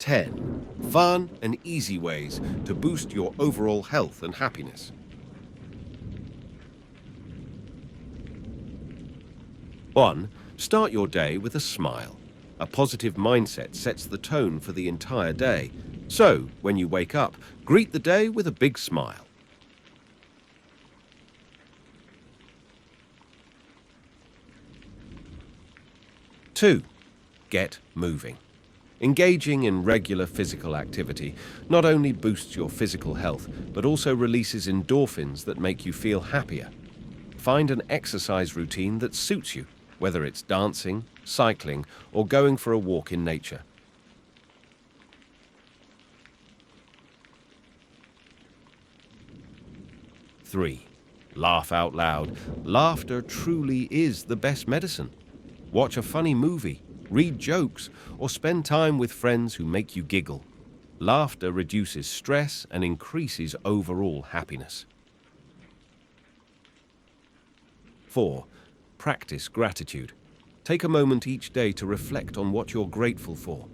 10. Fun and easy ways to boost your overall health and happiness. 1. Start your day with a smile. A positive mindset sets the tone for the entire day. So, when you wake up, greet the day with a big smile. 2. Get moving. Engaging in regular physical activity not only boosts your physical health, but also releases endorphins that make you feel happier. Find an exercise routine that suits you, whether it's dancing, cycling, or going for a walk in nature. 3. Laugh out loud. Laughter truly is the best medicine. Watch a funny movie, read jokes, or spend time with friends who make you giggle. Laughter reduces stress and increases overall happiness. 4. Practice gratitude. Take a moment each day to reflect on what you're grateful for.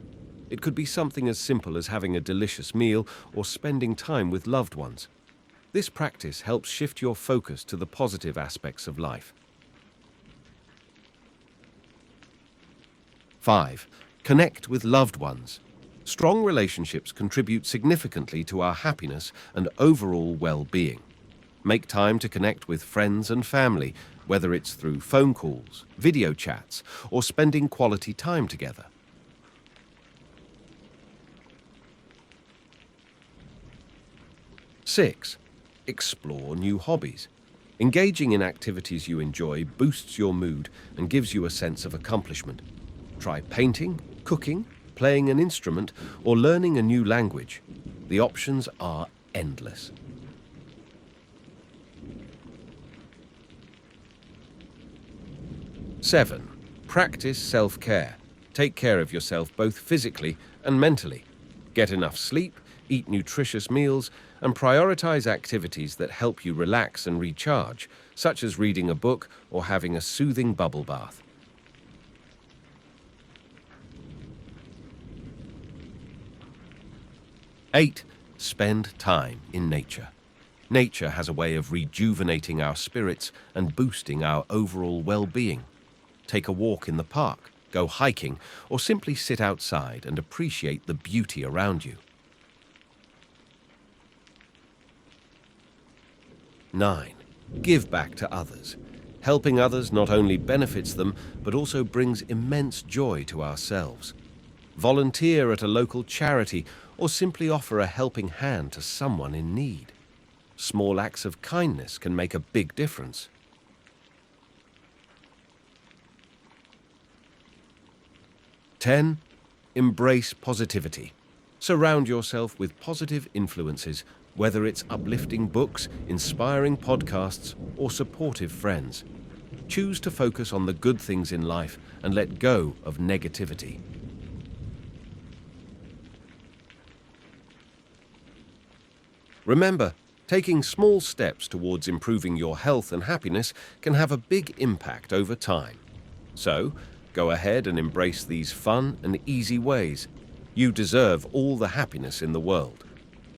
It could be something as simple as having a delicious meal or spending time with loved ones. This practice helps shift your focus to the positive aspects of life. 5. Connect with loved ones. Strong relationships contribute significantly to our happiness and overall well-being. Make time to connect with friends and family, whether it's through phone calls, video chats, or spending quality time together. 6. Explore new hobbies. Engaging in activities you enjoy boosts your mood and gives you a sense of accomplishment. Try painting, cooking, playing an instrument, or learning a new language. The options are endless. 7. Practice self-care. Take care of yourself both physically and mentally. Get enough sleep, eat nutritious meals, and prioritize activities that help you relax and recharge, such as reading a book or having a soothing bubble bath. 8. Spend time in nature. Nature has a way of rejuvenating our spirits and boosting our overall well-being. Take a walk in the park, go hiking, or simply sit outside and appreciate the beauty around you. 9. Give back to others. Helping others not only benefits them, but also brings immense joy to ourselves. Volunteer at a local charity or simply offer a helping hand to someone in need. Small acts of kindness can make a big difference. 10. Embrace positivity. Surround yourself with positive influences, whether it's uplifting books, inspiring podcasts, or supportive friends. Choose to focus on the good things in life and let go of negativity. Remember, taking small steps towards improving your health and happiness can have a big impact over time. So, go ahead and embrace these fun and easy ways. You deserve all the happiness in the world.